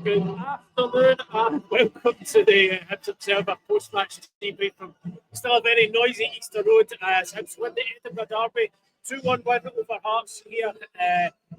Good afternoon and welcome to the Hibs Observer post-match debrief from still a very noisy Easter Road as Hibs win the Edinburgh derby. 2-1 win over Hearts here,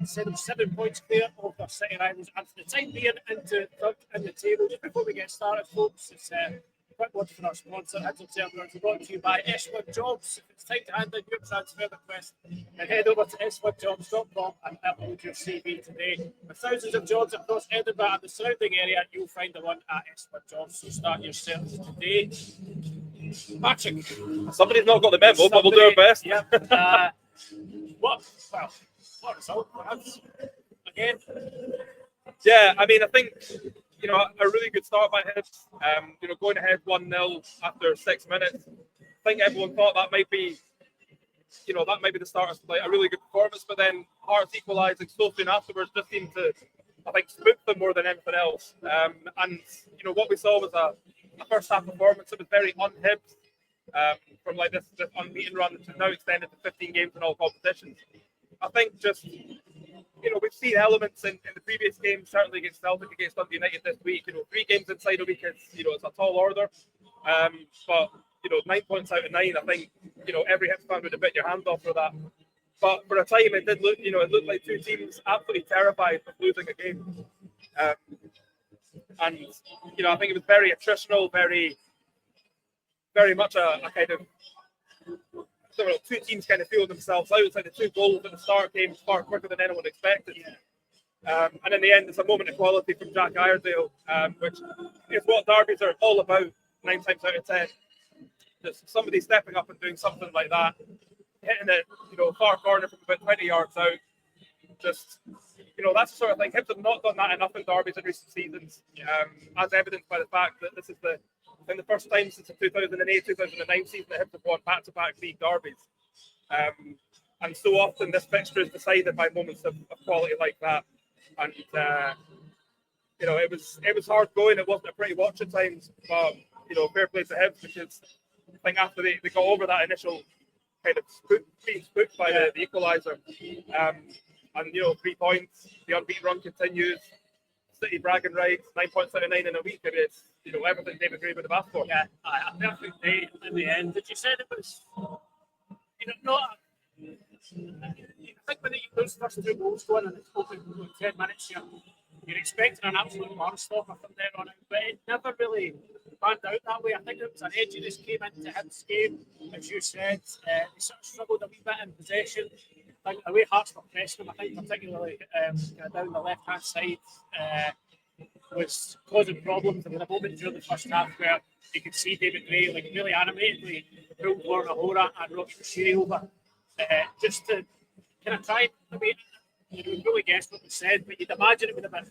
set them 7 points clear of their city rivals, and for the time being into third in the table. Just before we get started, folks, it's a quick word from our sponsor, Hibs Observer, brought to you by S1 Jobs. If it's time to hand in your transfer request, then head over to s1jobs.com and upload your CV today. With thousands of jobs across Edinburgh and the surrounding area, you'll find the one at S1 Jobs. So start your search today. Patrick, somebody's not got the memo, but we'll do our best. Yep. What result for Hibs again? Yeah, I mean, I think, you know, a really good start by Hibs. You know, going ahead 1-0 after 6 minutes. I think everyone thought that might be, you know, that might be the start of like a really good performance. But then Hearts equalising so soon afterwards just seemed to, I think, spook them more than anything else. And you know what we saw was a first half performance that was very un-Hibs. From like this unbeaten run that's now extended to 15 games in all competitions. I think just, you know, we've seen elements in the previous games, certainly against Celtic, against Dundee United this week. You know, 3 games inside a week is, you know, it's a tall order. But, you know, 9 points out of 9, I think, you know, every Hibs fan would have bit your hand off for that. But for a time, it did look, you know, it looked like 2 teams absolutely terrified of losing a game. And, you know, I think it was very attritional, very much a kind of, I don't know, 2 teams kind of feeling themselves out. It's like the 2 goals at the start came far quicker than anyone expected. And in the end, it's a moment of quality from Jack Iredale, which is what derbies are all about 9 times out of 10. Just somebody stepping up and doing something like that, hitting it, you know, far corner from about 20 yards out. Just, you know, that's the sort of thing. Hibs have not done that enough in derbies in recent seasons, as evidenced by the fact that this is the first time since the 2008-2009 season that Hibs have won back-to-back league derbies. And so often this fixture is decided by moments of quality like that. And, you know, it was hard going. It wasn't a pretty watch at times. But, you know, fair play to Hibs, because I think after they got over that initial kind of being spooked by the equaliser, and, you know, 3 points, the unbeaten run continues, City bragging rights, 9 points out of 9 in a week. I mean, it's, you know, everything David Gray would have asked for. Yeah, a perfect day in the end. But you said it was, you know, not. I think when you lose first 2 goals going and it's open 10 minutes, you're expecting an absolute monster-stopper from there on out, but it never really panned out that way. I think it was an edginess came into Hibs' game, as you said. They sort of struggled a wee bit in possession. Like the way Hearts were pressing them, I think particularly down the left-hand side, was causing problems. There was a moment during the first half where you could see David Gray like really animatedly pulled Lorna Hora and Rocky Bashiri over just to kind of try. I mean, you really guessed what was said, but you'd imagine it would have been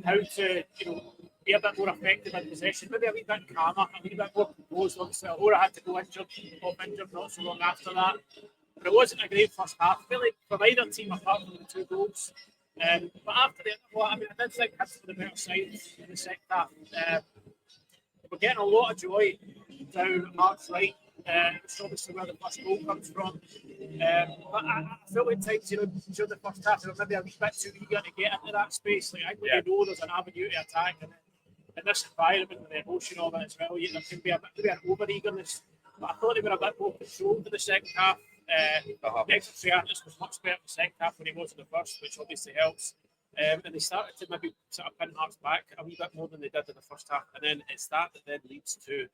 how to, you know, be a bit more effective in possession, maybe a wee bit calmer, a wee bit more composed. Obviously, Hora had to go injured not so long after that. But it wasn't a great first half, really, from either team apart from the 2 goals. But after that, well, I mean, I did think Hibs were the better side in the second half. We're getting a lot of joy down Hearts right. It's obviously where the first goal comes from. But I felt at times, you know, during the first half, they were maybe a wee bit too eager to get into that space. Like, I think they know there's an avenue to attack, and in this environment with the emotion of it as well, there can be maybe an over-eagerness. But I thought they were a bit more controlled in the second half. Exeter was much better in the second half than he was in the first, which obviously helps. And they started to maybe sort of pin Hearts back a wee bit more than they did in the first half. And then it's that then leads to,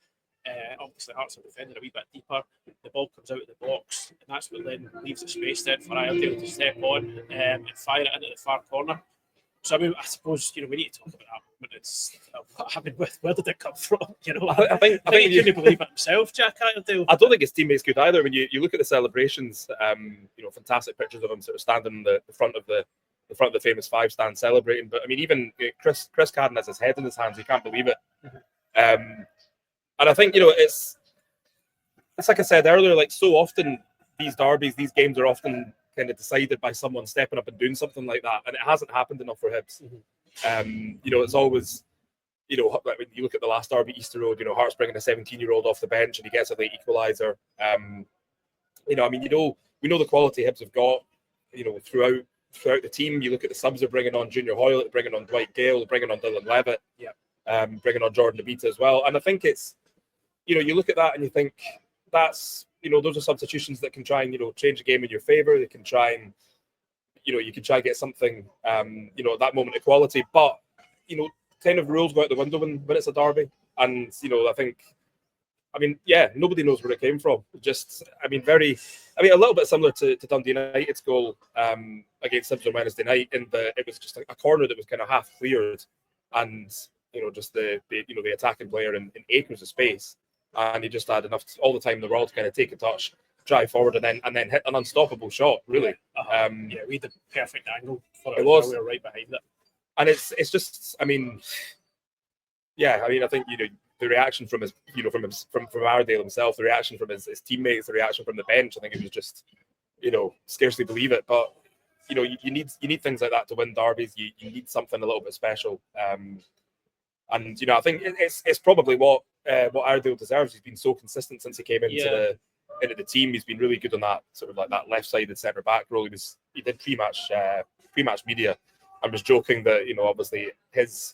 obviously, Hearts are defending a wee bit deeper. The ball comes out of the box, and that's what then leaves the space then for Iredale to step on and fire it into the far corner. So I mean, I suppose, you know, we need to talk about that. But it's what happened with where did it come from? You know, I think he couldn't believe it himself, Jack Iredale. I don't think his teammates could either. When you look at the celebrations, you know, fantastic pictures of him sort of standing in the front of the famous 5 stand celebrating. But I mean, even Chris Cadden has his head in his hands. He can't believe it. And I think, you know, it's like I said earlier, like so often these derbies, these games are often kind of decided by someone stepping up and doing something like that, and it hasn't happened enough for Hibs. You know, it's always, you know, when you look at the last derby, Easter Road, you know, Hearts bringing a 17-year-old off the bench and he gets a late equaliser. You know, I mean, you know, we know the quality Hibs have got, you know, throughout throughout the team. You look at the subs they're bringing on: Junior Hoylett, bringing on Dwight Gale, bringing on Dylan Levitt, bringing on Jordan Abita as well. And I think it's, you look at that and you think that's, those are substitutions that can try and, change the game in your favour. They can try and, you can try and get something, at that moment of quality. But, kind of rules go out the window when it's a derby. And, I think, nobody knows where it came from. Just, a little bit similar to Dundee United's goal against Hibs on Wednesday night. It was just a corner that was kind of half cleared, and just the attacking player in acres of space, and he just had enough all the time in the world to kind of take a touch, drive forward, and then hit an unstoppable shot. Really, we had the perfect angle for it. It was. We were right behind it, and it's just, I think the reaction from his, from Iredale himself, the reaction from his teammates, the reaction from the bench, I think it was just, scarcely believe it. But you need things like that to win derbies. You need something a little bit special. And I think it's probably what Iredale deserves. He's been so consistent since he came into the team. He's been really good on that sort of like that left-sided centre back role. He did pre-match media. I was joking that, obviously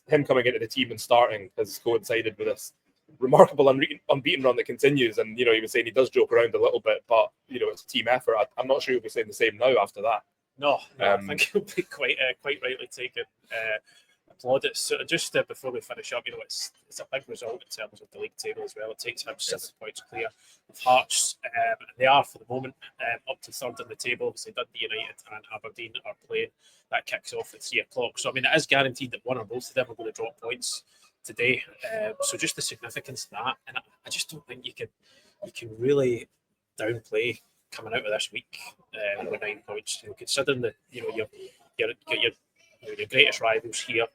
him coming into the team and starting has coincided with this remarkable unbeaten run that continues. And, he was saying he does joke around a little bit, but, it's a team effort. I'm not sure he'll be saying the same now after that. No, I think he'll be quite rightly taken. Plaudits. So just before we finish up, it's a big result in terms of the league table as well. It takes him 7 points clear of Hearts. They are, for the moment, up to third on the table. Obviously, Dundee United and Aberdeen are playing. That kicks off at 3 o'clock. So, it is guaranteed that one or both of them are going to drop points today. So just the significance of that. And I just don't think you can really downplay coming out of this week with 9 points. Considering that, your greatest rivals here,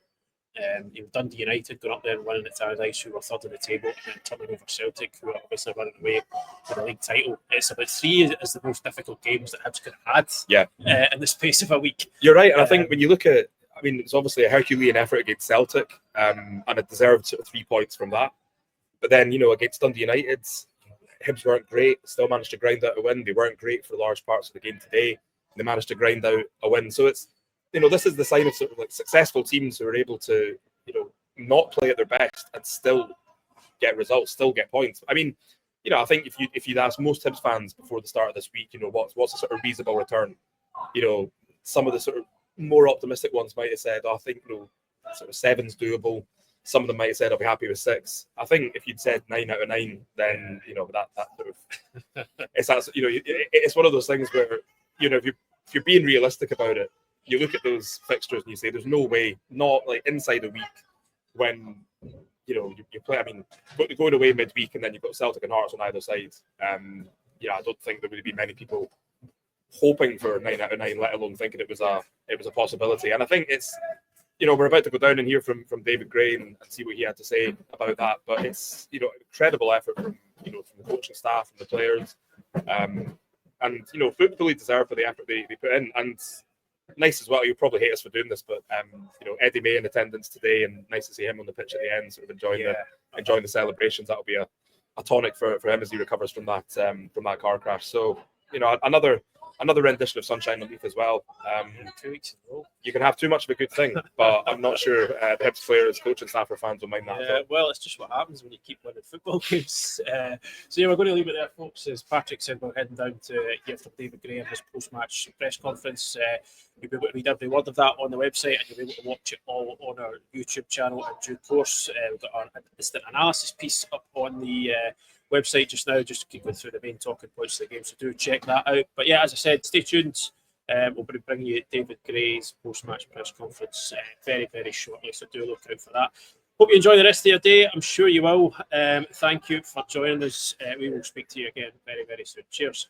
Dundee United going up there and winning at Tannadice, who were third on the table, and then turning over Celtic, who are obviously running away with the league title. It's about 3 is the most difficult games that Hibs could have had in the space of a week. You're right, and I think when you look at, it's obviously a Herculean effort against Celtic, and it deserved sort of 3 points from that. But then, against Dundee United, Hibs weren't great, still managed to grind out a win. They weren't great for large parts of the game today. They managed to grind out a win. So it's, this is the sign of sort of like successful teams who are able to, not play at their best and still get results, still get points. I think if you'd ask most Hibs fans before the start of this week, what's a sort of reasonable return? Some of the sort of more optimistic ones might have said, I think, sort of 7's doable. Some of them might have said, I'll be happy with 6. I think if you'd said 9 out of 9, then, that sort of, it's one of those things where, if you're being realistic about it, you look at those fixtures and you say, there's no way, not like inside a week when, you play, going away midweek and then you've got Celtic and Hearts on either side. I don't think there would be many people hoping for 9 out of 9, let alone thinking it was a possibility. And I think it's, we're about to go down and hear from David Gray and see what he had to say about that. But it's, incredible effort from the coaching staff and the players. And, fully deserved for the effort they put in. And nice as well. You'll probably hate us for doing this, but Eddie May in attendance today, and nice to see him on the pitch at the end, sort of enjoying the celebrations. That'll be a tonic for him as he recovers from that car crash. So another rendition of Sunshine on Leith as well. 2 weeks in a row. You can have too much of a good thing, but I'm not sure the Hibs players, coaching staff, or fans will mind that. Well, it's just what happens when you keep winning football games. We're going to leave it there, folks. As Patrick said, we're heading down to hear from David Gray and his post-match press conference. You'll be able to read every word of that on the website, and you'll be able to watch it all on our YouTube channel in due course. We've got our instant analysis piece up on the website just now, just to keep going through the main talking points of the game, so do check that out. But as I said, stay tuned. We'll be bringing you David Gray's post-match press conference very, very shortly, so do look out for that. Hope you enjoy the rest of your day. I'm sure you will. Thank you for joining us. We will speak to you again very, very soon. Cheers.